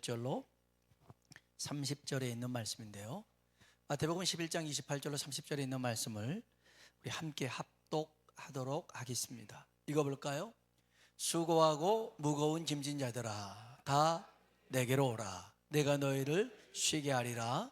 28절로 30절에 있는 말씀인데요, 마태복음 11장 28절로 30절에 있는 말씀을 우리 함께 합독하도록 하겠습니다. 읽어볼까요? 수고하고 무거운 짐진 자들아 다 내게로 오라. 내가 너희를 쉬게 하리라.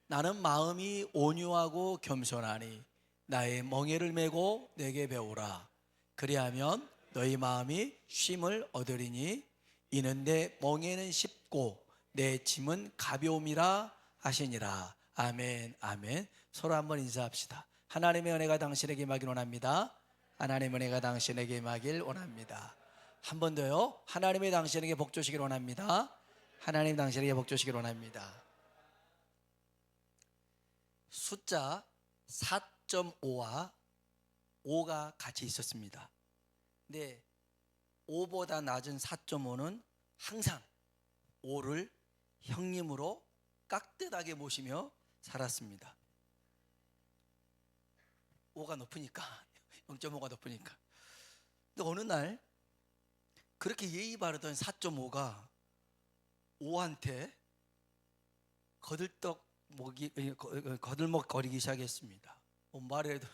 나는 마음이 온유하고 겸손하니 나의 멍에를 메고 내게 배우라. 그리하면 너희 마음이 쉼을 얻으리니 이는 내 멍에는 쉽고 내 짐은 가벼움이라 하시니라. 아멘. 아멘. 서로 한번 인사합시다. 하나님의 은혜가 당신에게 임하길 원합니다. 하나님의 은혜가 당신에게 임하길 원합니다. 한 번 더요. 하나님이 당신에게 복 주시길 원합니다. 하나님 당신에게 복 주시길 원합니다. 숫자 4.5와 5가 같이 있었습니다. 근데 5보다 낮은 4.5는 항상 5를 형님으로 깍듯하게 모시며 살았습니다. 5가 높으니까, 0.5가 높으니까. 근데 어느 날 그렇게 예의 바르던 4.5가 5한테 거들먹거리기 시작했습니다. 말해도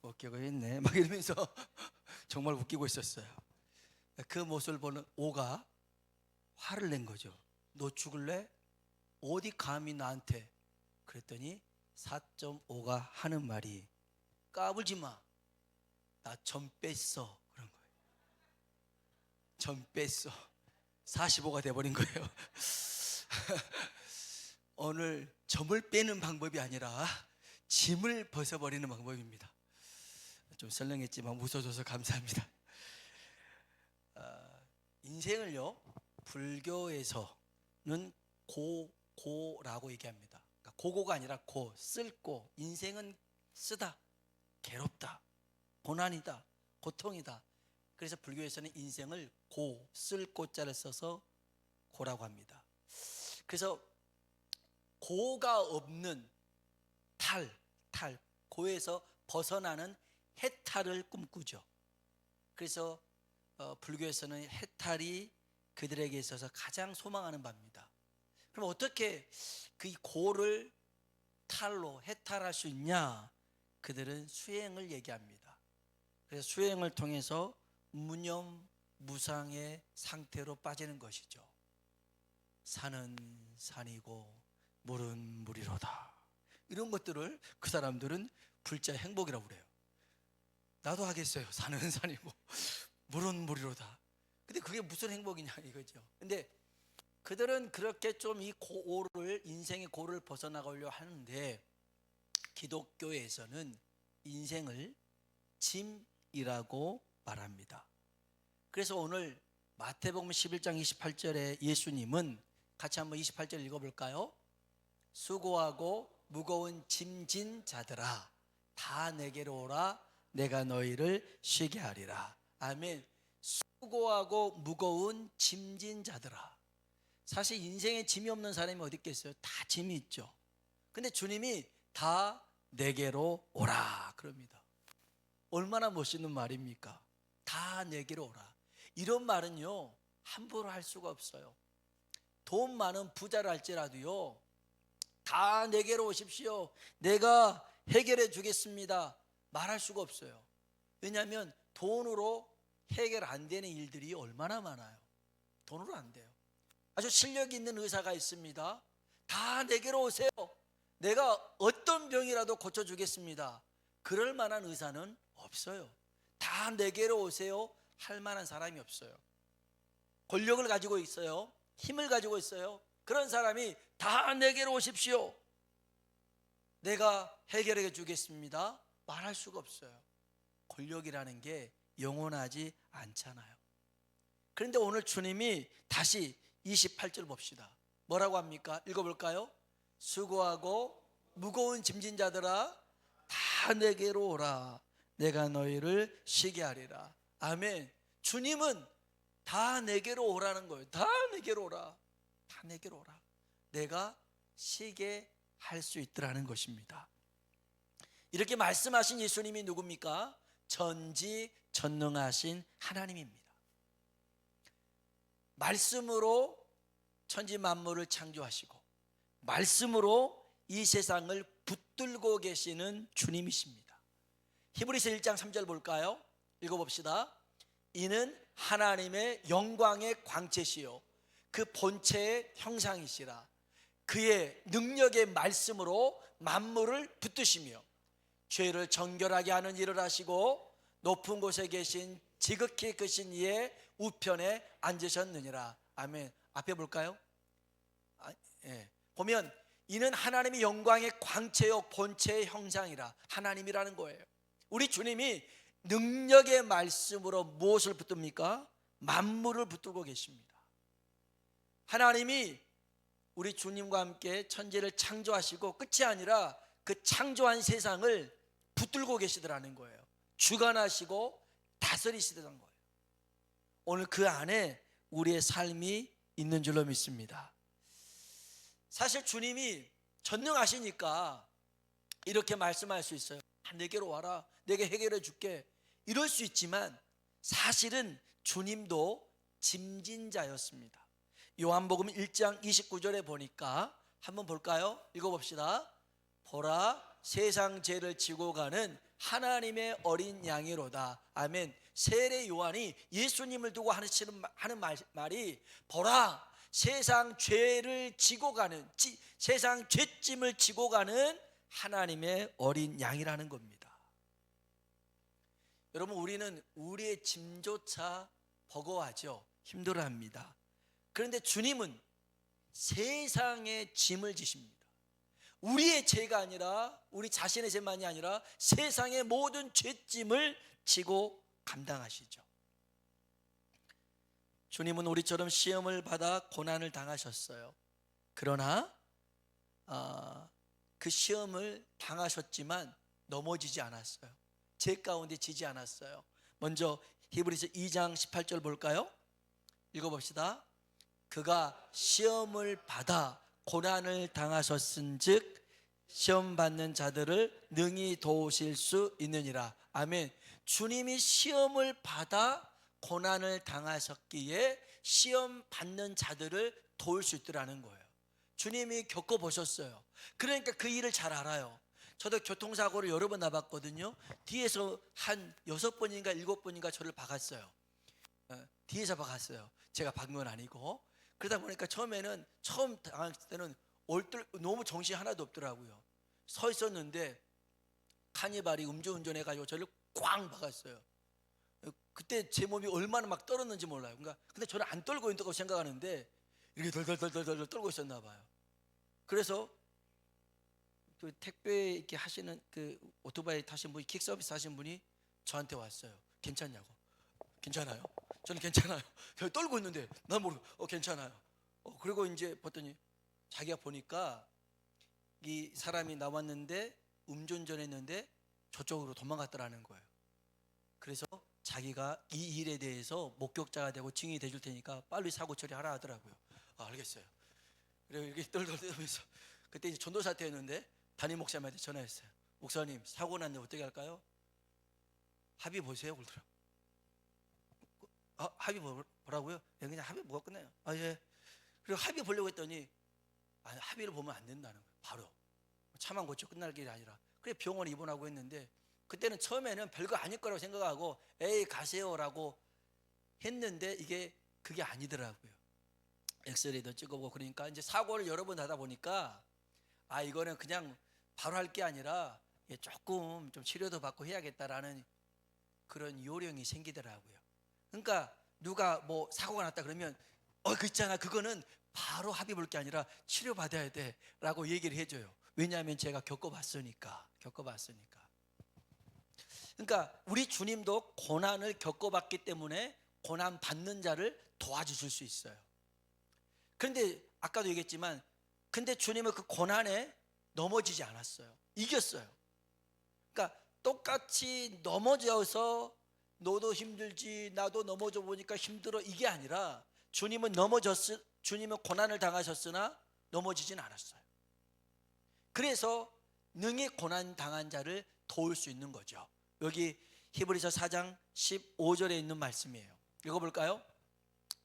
웃기고 있네 막 이러면서 정말 웃기고 있었어요. 그 모습을 보는 5가 화를 낸 거죠. 너 죽을래? 어디 감히 나한테? 그랬더니 4.5가 하는 말이 까불지 마. 나 점 뺐어. 그런 거예요. 점 뺐어. 45가 돼버린 거예요. 오늘 점을 빼는 방법이 아니라 짐을 벗어버리는 방법입니다. 좀 설렁했지만 웃어줘서 감사합니다. 인생을요, 불교에서는 고라고 얘기합니다. 그러니까 고고가 아니라 쓸고, 인생은 쓰다, 괴롭다, 고난이다, 고통이다. 그래서 불교에서는 인생을 쓸 고자를 써서 고라고 합니다. 그래서 고가 없는 고에서 벗어나는 해탈을 꿈꾸죠. 그래서 불교에서는 해탈이 그들에게 있어서 가장 소망하는 바입니다. 그럼 어떻게 그 고를 탈로 해탈할 수 있냐? 그들은 수행을 얘기합니다. 그래서 수행을 통해서 무념 무상의 상태로 빠지는 것이죠. 산은 산이고 물은 물이로다. 이런 것들을 그 사람들은 불자 행복이라고 그래요. 나도 하겠어요. 산은 산이고 물은 물이로다. 근데 그게 무슨 행복이냐 이거죠. 근데 그들은 그렇게 좀 이 인생의 고를 벗어나가려고 하는데, 기독교에서는 인생을 짐이라고 말합니다. 그래서 오늘 마태복음 11장 28절에 예수님은 같이 한번 28절 읽어볼까요? 수고하고 무거운 짐진 자들아 다 내게로 오라. 내가 너희를 쉬게 하리라. 아멘. 수고하고 무거운 짐진 자들아. 사실 인생에 짐이 없는 사람이 어디 있겠어요? 다 짐이 있죠. 근데 주님이 다 내게로 오라 그럽니다. 얼마나 멋있는 말입니까? 다 내게로 오라. 이런 말은요, 함부로 할 수가 없어요. 돈 많은 부자를 할지라도요, 다 내게로 오십시오. 내가 해결해 주겠습니다. 말할 수가 없어요. 왜냐하면 돈으로 해결 안 되는 일들이 얼마나 많아요. 돈으로 안 돼요. 아주 실력 있는 의사가 있습니다. 다 내게로 오세요. 내가 어떤 병이라도 고쳐주겠습니다. 그럴 만한 의사는 없어요. 다 내게로 오세요 할 만한 사람이 없어요. 권력을 가지고 있어요. 힘을 가지고 있어요. 그런 사람이 다 내게로 오십시오. 내가 해결해 주겠습니다. 말할 수가 없어요. 권력이라는 게 영원하지 않잖아요. 그런데 오늘 주님이 다시 28절 봅시다. 뭐라고 합니까? 읽어볼까요? 수고하고 무거운 짐진 자들아 다 내게로 오라. 내가 너희를 쉬게 하리라. 아멘. 주님은 다 내게로 오라는 거예요. 다 내게로 오라. 다 내게로 오라. 내가 쉬게 할 수 있더라는 것입니다. 이렇게 말씀하신 예수님이 누굽니까? 전지전능하신 하나님입니다. 말씀으로 천지 만물을 창조하시고 말씀으로 이 세상을 붙들고 계시는 주님이십니다. 히브리서 1장 3절 볼까요? 읽어봅시다. 이는 하나님의 영광의 광채시요 그 본체의 형상이시라. 그의 능력의 말씀으로 만물을 붙드시며 죄를 정결하게 하는 일을 하시고 높은 곳에 계신 지극히 크신 이의 우편에 앉으셨느니라. 아멘. 앞에 볼까요? 보면 이는 하나님의 영광의 광채요 본체의 형상이라. 하나님이라는 거예요. 우리 주님이 능력의 말씀으로 무엇을 붙듭니까? 만물을 붙들고 계십니다. 하나님이 우리 주님과 함께 천지를 창조하시고 끝이 아니라 그 창조한 세상을 붙들고 계시더라는 거예요. 주관하시고 다스리시더라는 거예요. 오늘 그 안에 우리의 삶이 있는 줄로 믿습니다. 사실 주님이 전능하시니까 이렇게 말씀할 수 있어요. 내게로 와라, 내게 해결해 줄게, 이럴 수 있지만 사실은 주님도 짐진자였습니다. 요한복음 1장 29절에 보니까 한번 볼까요? 읽어봅시다. 보라, 세상 죄를 지고 가는 하나님의 어린 양이로다. 아멘. 세례 요한이 예수님을 두고 하는 말이 보라, 세상 죄를 지고 가는, 세상 죄짐을 지고 가는 하나님의 어린 양이라는 겁니다. 여러분, 우리는 우리의 짐조차 버거워하죠. 힘들어합니다. 그런데 주님은 세상의 짐을 지십니다. 우리의 죄가 아니라, 우리 자신의 죄만이 아니라 세상의 모든 죄짐을 지고 감당하시죠. 주님은 우리처럼 시험을 받아 고난을 당하셨어요. 그러나 그 시험을 당하셨지만 넘어지지 않았어요. 죄 가운데 지지 않았어요. 먼저 히브리서 2장 18절 볼까요? 읽어봅시다. 그가 시험을 받아 고난을 당하셨은즉 시험 받는 자들을 능히 도우실 수 있느니라. 아멘. 주님이 시험을 받아 고난을 당하셨기에 시험 받는 자들을 도울 수 있더라는 거예요. 주님이 겪어보셨어요. 그러니까 그 일을 잘 알아요. 저도 교통사고를 여러 번 나봤거든요. 뒤에서 한 6번인가 7번인가 저를 박았어요. 뒤에서 박았어요. 제가 박은 건 아니고. 그러다 보니까 처음 당했을 때는 너무 정신이 하나도 없더라고요. 서 있었는데 카니발이 음주운전 해가지고 저를 꽝 박았어요. 그때 제 몸이 얼마나 막 떨었는지 몰라요. 근데 저는 안 떨고 있다고 생각하는데 이렇게 덜덜덜덜 떨고 있었나 봐요. 그래서 그 택배 이렇게 하시는 그 오토바이 타신 분이, 킥 서비스 하신 분이 저한테 왔어요. 괜찮냐고. 괜찮아요? 저는 괜찮아요. 저 떨고 있는데 난 모르고 괜찮아요. 그리고 이제 봤더니 자기가 보니까 이 사람이 나왔는데 음주운전했는데 저쪽으로 도망갔더라는 거예요. 그래서 자기가 이 일에 대해서 목격자가 되고 증인이 돼줄 테니까 빨리 사고 처리하라 하더라고요. 알겠어요. 그리고 이렇게 떨면서 그때 이제 전도사 때였는데 담임 목사님한테 전화했어요. 목사님, 사고 났는데 어떻게 할까요? 합의 보세요. 그러더라고요. 합의 보라고요? 그냥 합의 뭐가 끝나요? 예. 그리고 합의 보려고 했더니 합의를 보면 안 된다는 거예요. 바로 차만 고쳐 끝날 길이 아니라. 그래 병원에 입원하고 했는데 그때는 처음에는 별거 아닐 거라고 생각하고 에이 가세요라고 했는데 그게 아니더라고요. 엑스레이도 찍어보고 그러니까 이제 사고를 여러 번 하다 보니까 이거는 그냥 바로 할 게 아니라 조금 좀 치료도 받고 해야겠다라는 그런 요령이 생기더라고요. 그러니까 누가 뭐 사고가 났다 그러면 그 있잖아, 그거는 바로 합의 볼 게 아니라 치료 받아야 돼 라고 얘기를 해줘요. 왜냐하면 제가 겪어봤으니까. 그러니까 우리 주님도 고난을 겪어봤기 때문에 고난 받는 자를 도와주실 수 있어요. 그런데 아까도 얘기했지만 근데 주님은 그 고난에 넘어지지 않았어요. 이겼어요. 그러니까 똑같이 넘어져서 너도 힘들지 나도 넘어져 보니까 힘들어 이게 아니라 주님은 고난을 당하셨으나 넘어지진 않았어요. 그래서 능히 고난 당한 자를 도울 수 있는 거죠. 여기 히브리서 4장 15절에 있는 말씀이에요. 읽어볼까요?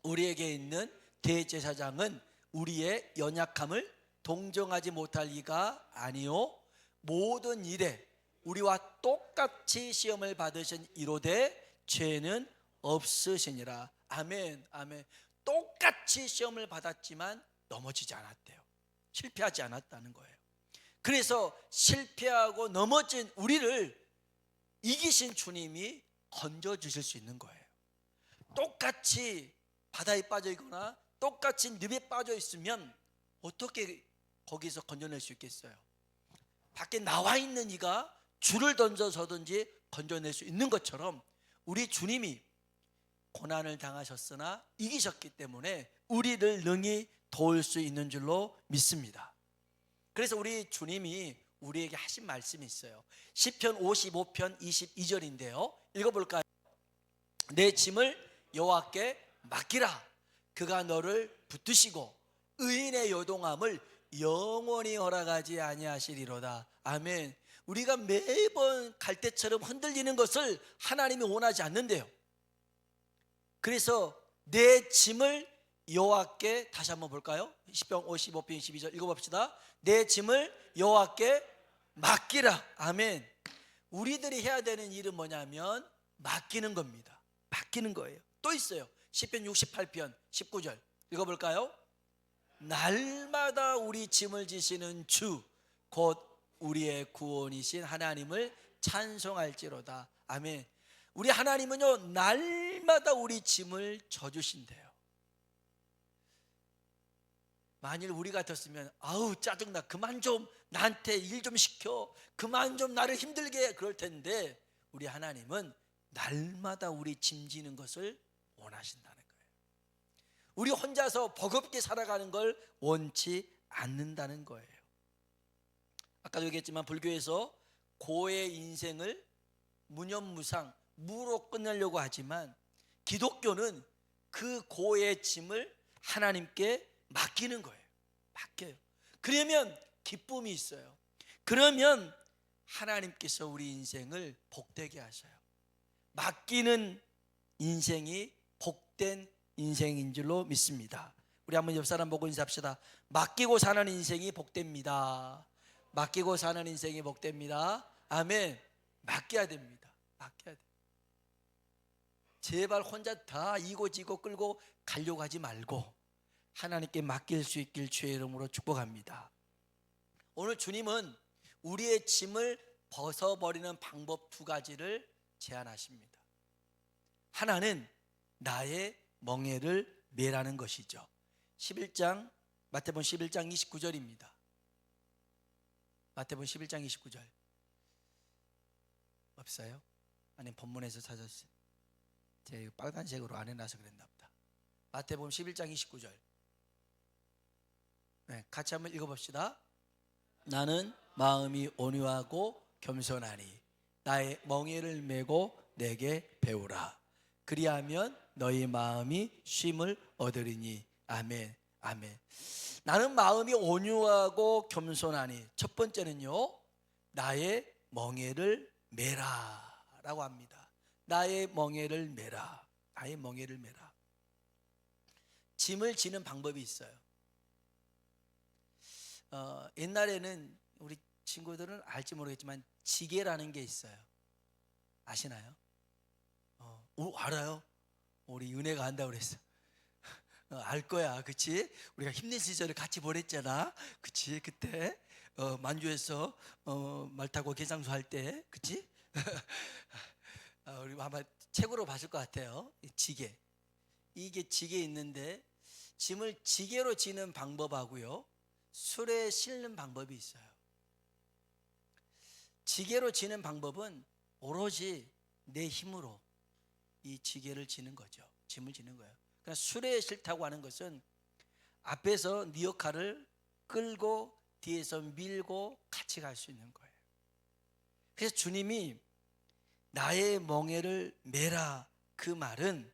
우리에게 있는 대제사장은 우리의 연약함을 동정하지 못할 리가 아니요 모든 일에 우리와 똑같이 시험을 받으신 이로되 죄는 없으시니라. 아멘, 아멘. 똑같이 시험을 받았지만 넘어지지 않았대요. 실패하지 않았다는 거예요. 그래서 실패하고 넘어진 우리를 이기신 주님이 건져주실 수 있는 거예요. 똑같이 바다에 빠져 있거나 똑같이 늪에 빠져 있으면 어떻게 거기서 건져낼 수 있겠어요? 밖에 나와 있는 이가 줄을 던져서든지 건져낼 수 있는 것처럼 우리 주님이 고난을 당하셨으나 이기셨기 때문에 우리를 능히 도울 수 있는 줄로 믿습니다. 그래서 우리 주님이 우리에게 하신 말씀이 있어요. 시편 55편 22절인데요 읽어볼까요? 내 짐을 여호와께 맡기라. 그가 너를 붙드시고 의인의 요동함을 영원히 허락하지 아니하시리로다. 아멘. 우리가 매번 갈대처럼 흔들리는 것을 하나님이 원하지 않는데요. 그래서 내 짐을 여호와께, 다시 한번 볼까요? 시편 55편 22절 읽어봅시다. 내 짐을 여호와께 맡기라. 아멘. 우리들이 해야 되는 일은 뭐냐면 맡기는 겁니다. 맡기는 거예요. 또 있어요. 시편 68편 19절 읽어볼까요? 날마다 우리 짐을 지시는 주 곧 우리의 구원이신 하나님을 찬송할지로다. 아멘. 우리 하나님은요 날마다 우리 짐을 져주신대요. 만일 우리 같았으면 아우 짜증나, 그만 좀 나한테 일 좀 시켜, 그만 좀 나를 힘들게 해, 그럴 텐데 우리 하나님은 날마다 우리 짐지는 것을 원하신다는 거예요. 우리 혼자서 버겁게 살아가는 걸 원치 않는다는 거예요. 아까도 얘기했지만 불교에서 고의 인생을 무념무상 무로 끝내려고 하지만 기독교는 그 고의 짐을 하나님께 맡기는 거예요. 맡겨요. 그러면 기쁨이 있어요. 그러면 하나님께서 우리 인생을 복되게 하셔요. 맡기는 인생이 복된 인생인 줄로 믿습니다. 우리 한번 옆 사람 보고 인사합시다. 맡기고 사는 인생이 복됩니다. 맡기고 사는 인생이 복됩니다. 아멘. 맡겨야 됩니다. 맡겨야 돼. 제발 혼자 다 이고지고 끌고 가려고 하지 말고 하나님께 맡길 수 있길 주의 이름으로 축복합니다. 오늘 주님은 우리의 짐을 벗어버리는 방법 두 가지를 제안하십니다. 하나는 나의 멍에를 매라는 것이죠. 11장 마태복음 11장 29절입니다. 마태복음 11장 29절 없어요? 아니 본문에서 찾았어요. 제가 빨간색으로 안 해놔서 그랬나 보다. 마태복음 11장 29절 네, 같이 한번 읽어봅시다. 나는 마음이 온유하고 겸손하니 나의 멍에를 메고 내게 배우라. 그리하면 너희 마음이 쉼을 얻으리니. 아멘. 아멘. 나는 마음이 온유하고 겸손하니, 첫 번째는요 나의 멍에를 메라 라고 합니다. 나의 멍에를 메라. 나의 멍에를 메라. 짐을 지는 방법이 있어요. 옛날에는 우리 친구들은 알지 모르겠지만 지게라는 게 있어요. 아시나요? 알아요? 우리 은혜가 안다고 그랬어. 알 거야, 그치? 우리가 힘든 시절을 같이 보냈잖아, 그치? 그때 만주에서 말 타고 계장수 할 때, 그치? 우리 아마 책으로 봤을 것 같아요. 지게. 이게 지게 있는데 짐을 지게로 지는 방법하고요 술에 싣는 방법이 있어요. 지게로 지는 방법은 오로지 내 힘으로 이 지게를 지는 거죠. 짐을 지는 거예요. 그러니까 술에 싣다고 하는 것은 앞에서 네 역할을 끌고 뒤에서 밀고 같이 갈 수 있는 거예요. 그래서 주님이 나의 멍에를 메라, 그 말은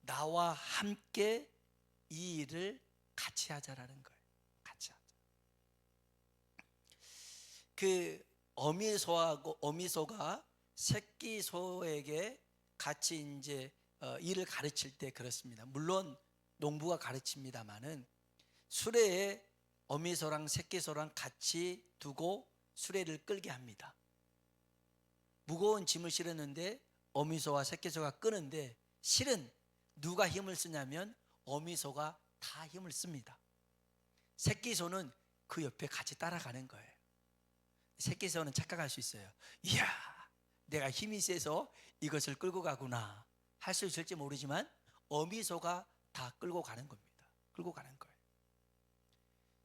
나와 함께 이 일을 같이 하자라는 거예요. 같이 하자. 그 어미소가 새끼 소에게 같이 이제 일을 가르칠 때 그렇습니다. 물론 농부가 가르칩니다마는 수레에 어미소랑 새끼소랑 같이 두고 수레를 끌게 합니다. 무거운 짐을 실었는데 어미소와 새끼소가 끄는데 실은 누가 힘을 쓰냐면 어미소가 다 힘을 씁니다. 새끼소는 그 옆에 같이 따라가는 거예요. 새끼소는 착각할 수 있어요. 이야, 내가 힘이 세서 이것을 끌고 가구나 할 수 있을지 모르지만 어미소가 다 끌고 가는 겁니다. 끌고 가는 거예요.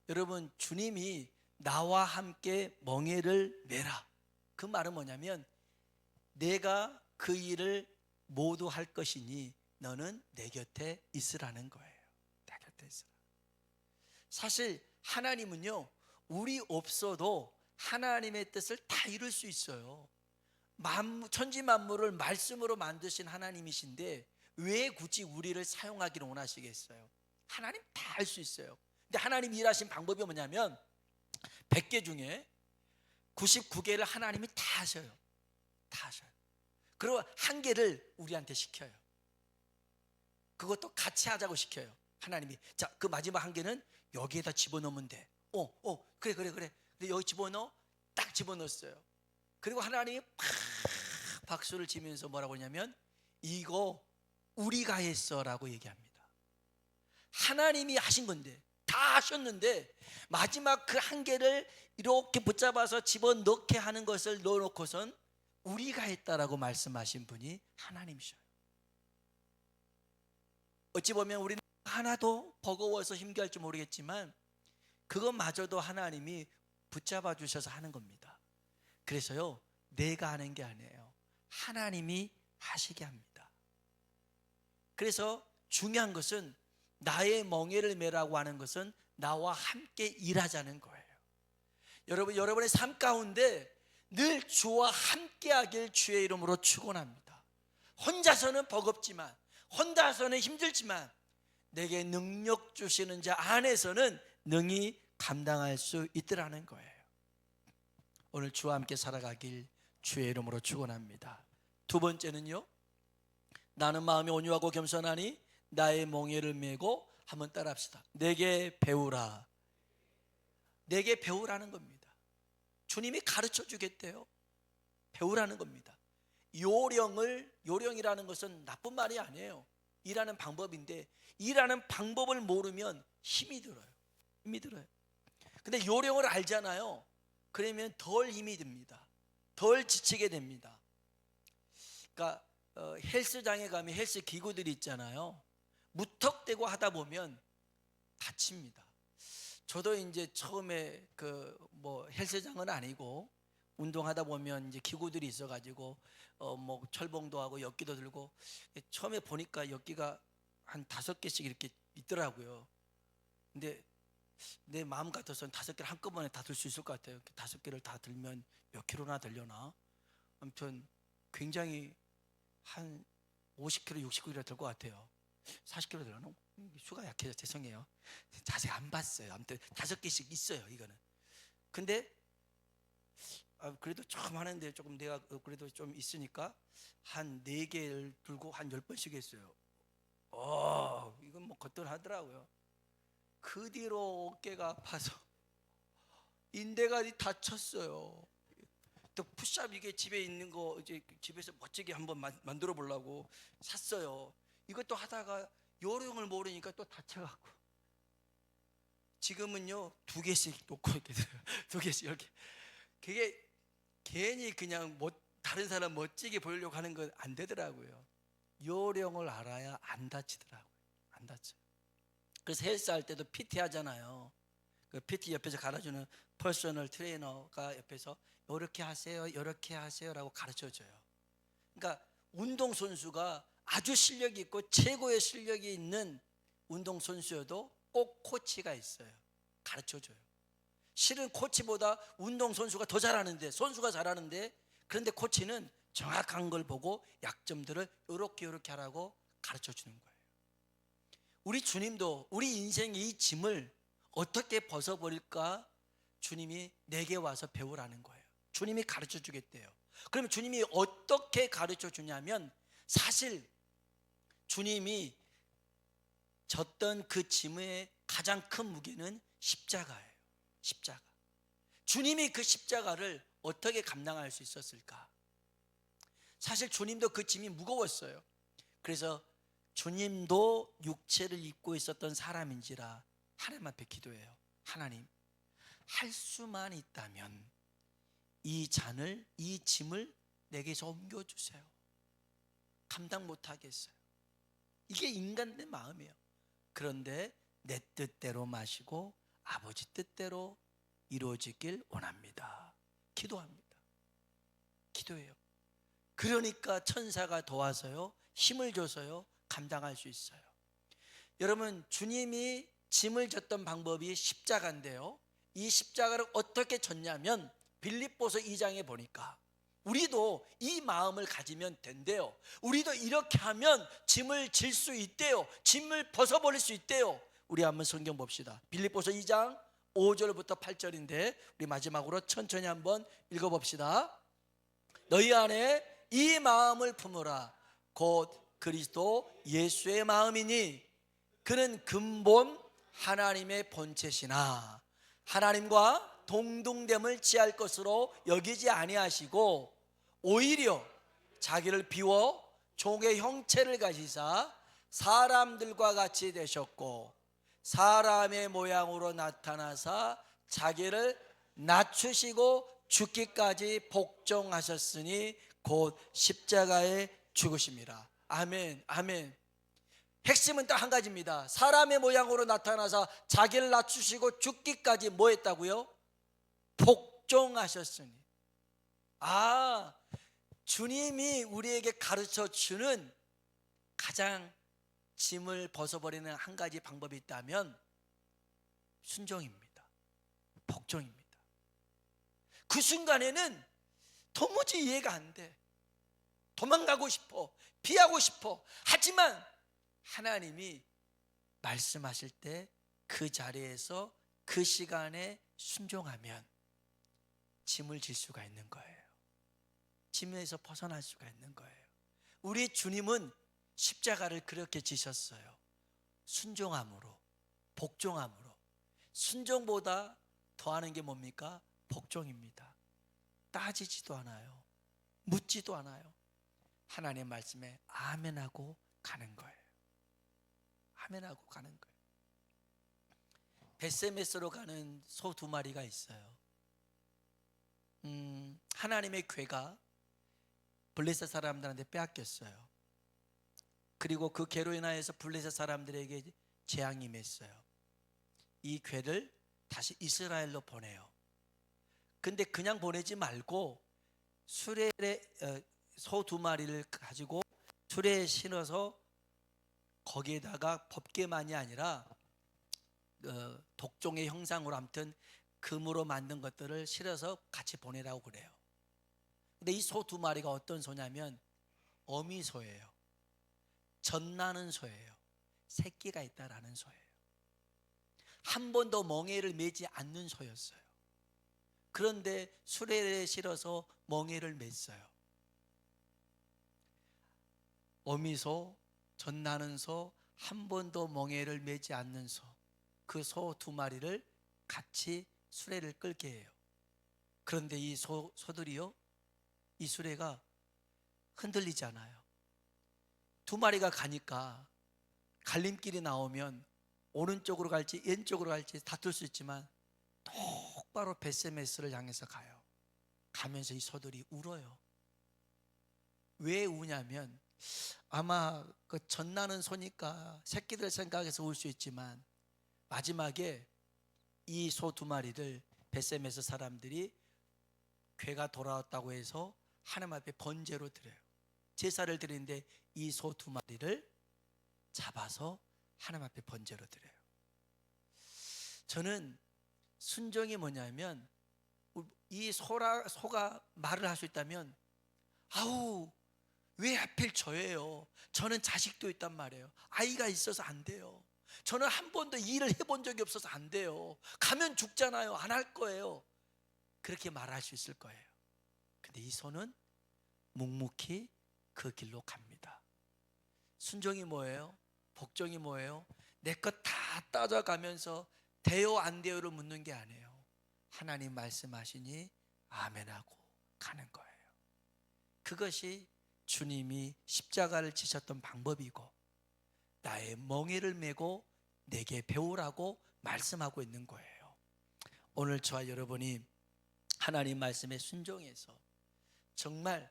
여러분, 주님이 나와 함께 멍에를 메라, 그 말은 뭐냐면 내가 그 일을 모두 할 것이니 너는 내 곁에 있으라는 거예요. 내 곁에 있으라. 사실 하나님은요, 우리 없어도 하나님의 뜻을 다 이룰 수 있어요. 천지 만물을 말씀으로 만드신 하나님이신데 왜 굳이 우리를 사용하기를 원하시겠어요? 하나님 다 할 수 있어요. 근데 하나님 일하신 방법이 뭐냐면 100개 중에 99개를 하나님이 다 하셔요. 다 하셔요. 그리고 한 개를 우리한테 시켜요. 그것도 같이 하자고 시켜요. 하나님이. 자, 그 마지막 한 개는 여기에다 집어넣으면 돼. 그래. 근데 여기 집어넣어. 딱 집어넣었어요. 그리고 하나님이 팍 박수를 치면서 뭐라고 하냐면 이거 우리가 했어라고 얘기합니다. 하나님이 하신 건데, 다 하셨는데 마지막 그 한 개를 이렇게 붙잡아서 집어넣게 하는 것을 넣어놓고선 우리가 했다라고 말씀하신 분이 하나님이셔요. 어찌 보면 우리는 하나도 버거워서 힘겨울지 모르겠지만 그것마저도 하나님이 붙잡아 주셔서 하는 겁니다. 그래서요, 내가 하는 게 아니에요. 하나님이 하시게 합니다. 그래서 중요한 것은 나의 멍에를 메라고 하는 것은 나와 함께 일하자는 거예요. 여러분의 삶 가운데 늘 주와 함께 하길 주의 이름으로 축원합니다. 혼자서는 버겁지만, 혼자서는 힘들지만 내게 능력 주시는 자 안에서는 능히 감당할 수 있더라는 거예요. 오늘 주와 함께 살아가길 주의 이름으로 축원합니다. 두 번째는요, 나는 마음이 온유하고 겸손하니 나의 멍에를 메고, 한번 따라합시다. 내게 배우라. 내게 배우라는 겁니다. 주님이 가르쳐 주겠대요. 배우라는 겁니다. 요령이라는 것은 나쁜 말이 아니에요. 일하는 방법인데 일하는 방법을 모르면 힘이 들어요. 근데 요령을 알잖아요. 그러면 덜 힘이 듭니다. 덜 지치게 됩니다. 그러니까 헬스장에 가면 헬스 기구들이 있잖아요. 무턱대고 하다 보면 다칩니다. 저도 이제 처음에 헬스장은 아니고 운동하다 보면 이제 기구들이 있어가지고 철봉도 하고 역기도 들고, 처음에 보니까 역기가 한 5개씩 이렇게 있더라고요. 근데 내 마음 같아서는 5개를 한꺼번에 다 들 수 있을 것 같아요. 5개를 다 들면 몇 킬로나 들려나? 아무튼 굉장히 한 50kg, 60kg 될 것 같아요. 40kg 들려나? 수가 약해서 죄송해요. 자세히 안 봤어요. 아무튼 5개씩 있어요, 이거는. 근데 그래도 처음 하는데 조금 내가 그래도 좀 있으니까 한 4개를 들고 한 10번씩 했어요. 이건 뭐 거뜬하더라고요. 그 뒤로 어깨가 아파서 인대가 다쳤어요. 또 푸시업, 이게 집에 있는 거 이제 집에서 멋지게 한번 만들어 보려고 샀어요. 이것도 하다가 요령을 모르니까 또 다쳐갖고 지금은요 2개씩 놓고 이렇게 2개씩 이렇게. 그게 괜히 그냥 다른 사람 멋지게 보이려고 하는 건 안 되더라고요. 요령을 알아야 안 다치더라고요. 안 다쳐요. 그래서 헬스 할 때도 PT 하잖아요. 그 PT 옆에서 가르쳐주는 퍼스널 트레이너가 옆에서 이렇게 하세요, 이렇게 하세요라고 가르쳐줘요. 그러니까 운동선수가 아주 실력이 있고 최고의 실력이 있는 운동선수여도 꼭 코치가 있어요. 가르쳐줘요. 실은 코치보다 운동선수가 더 잘하는데, 선수가 잘하는데, 그런데 코치는 정확한 걸 보고 약점들을 이렇게 하라고 가르쳐주는 거예요. 우리 주님도 우리 인생의 이 짐을 어떻게 벗어버릴까 주님이 내게 와서 배우라는 거예요. 주님이 가르쳐 주겠대요. 그러면 주님이 어떻게 가르쳐 주냐면, 사실 주님이 졌던 그 짐의 가장 큰 무게는 십자가예요. 십자가. 주님이 그 십자가를 어떻게 감당할 수 있었을까? 사실 주님도 그 짐이 무거웠어요. 그래서 주님도 육체를 입고 있었던 사람인지라 하나님 앞에 기도해요. 하나님, 할 수만 있다면 이 잔을, 이 짐을 내게서 옮겨주세요. 감당 못하겠어요. 이게 인간의 마음이에요. 그런데 내 뜻대로 마시고 아버지 뜻대로 이루어지길 원합니다. 기도합니다. 기도해요. 그러니까 천사가 도와서요, 힘을 줘서요, 감당할 수 있어요. 여러분, 주님이 짐을 졌던 방법이 십자가인데요, 이 십자가를 어떻게 졌냐면 빌립보서 2장에 보니까 우리도 이 마음을 가지면 된대요. 우리도 이렇게 하면 짐을 질 수 있대요. 짐을 벗어버릴 수 있대요. 우리 한번 성경 봅시다. 빌립보서 2장 5절부터 8절인데 우리 마지막으로 천천히 한번 읽어봅시다. 너희 안에 이 마음을 품으라. 곧 그리스도 예수의 마음이니 그는 근본 하나님의 본체시나 하나님과 동등됨을 취할 것으로 여기지 아니하시고 오히려 자기를 비워 종의 형체를 가지사 사람들과 같이 되셨고 사람의 모양으로 나타나사 자기를 낮추시고 죽기까지 복종하셨으니 곧 십자가에 죽으심이라. 아멘, 아멘. 핵심은 딱 한 가지입니다. 사람의 모양으로 나타나서 자기를 낮추시고 죽기까지 뭐 했다고요? 복종하셨으니. 주님이 우리에게 가르쳐 주는 가장 짐을 벗어버리는 한 가지 방법이 있다면 순종입니다. 복종입니다. 그 순간에는 도무지 이해가 안 돼. 도망가고 싶어. 피하고 싶어. 하지만 하나님이 말씀하실 때 그 자리에서 그 시간에 순종하면 짐을 질 수가 있는 거예요. 짐에서 벗어날 수가 있는 거예요. 우리 주님은 십자가를 그렇게 지셨어요. 순종함으로, 복종함으로. 순종보다 더하는 게 뭡니까? 복종입니다. 따지지도 않아요. 묻지도 않아요. 하나님의 말씀에 아멘하고 가는 거예요. 아멘하고 가는 거예요. 벳세메스로 가는 소 2마리가 있어요. 하나님의 괴가 블레셋 사람들한테 빼앗겼어요. 그리고 그 괴로 인하여서 블레셋 사람들에게 재앙이 임했어요. 이 괴를 다시 이스라엘로 보내요. 근데 그냥 보내지 말고 수레에 소 2마리를 가지고 수레에 실어서 거기에다가 법궤만이 아니라 독종의 형상으로 아무튼 금으로 만든 것들을 실어서 같이 보내라고 그래요. 근데 이 소 2마리가 어떤 소냐면 어미소예요. 젖나는 소예요. 새끼가 있다라는 소예요. 한 번도 멍에를 매지 않는 소였어요. 그런데 수레에 실어서 멍에를 맸어요. 어미소, 젖나는 소, 한 번도 멍에를 매지 않는 소, 그 소 2마리를 같이 수레를 끌게 해요. 그런데 이 소들이요, 이 수레가 흔들리지 않아요. 2마리가 가니까 갈림길이 나오면 오른쪽으로 갈지 왼쪽으로 갈지 다툴 수 있지만 똑바로 벳세메스를 향해서 가요. 가면서 이 소들이 울어요. 왜 우냐면 아마 그 젖나는 소니까 새끼들 생각해서 울 수 있지만 마지막에 이 소 2마리를 벳세메스 사람들이 괴가 돌아왔다고 해서 하나님 앞에 번제로 드려요. 제사를 드리는데 이 소 2마리를 잡아서 하나님 앞에 번제로 드려요. 저는 순종이 뭐냐면 이 소가 말을 할 수 있다면 아우 왜 하필 저예요? 저는 자식도 있단 말이에요. 아이가 있어서 안 돼요. 저는 한 번도 일을 해본 적이 없어서 안 돼요. 가면 죽잖아요. 안 할 거예요. 그렇게 말할 수 있을 거예요. 근데 이 소는 묵묵히 그 길로 갑니다. 순종이 뭐예요? 복종이 뭐예요? 내 것 다 따져가면서 돼요 안 돼요를 묻는 게 아니에요. 하나님 말씀하시니 아멘하고 가는 거예요. 그것이 주님이 십자가를 지셨던 방법이고 나의 멍에를 메고 내게 배우라고 말씀하고 있는 거예요. 오늘 저와 여러분이 하나님 말씀에 순종해서 정말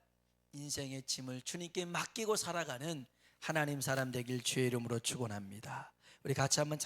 인생의 짐을 주님께 맡기고 살아가는 하나님 사람 되길 주의 이름으로 축원합니다. 우리 같이 한번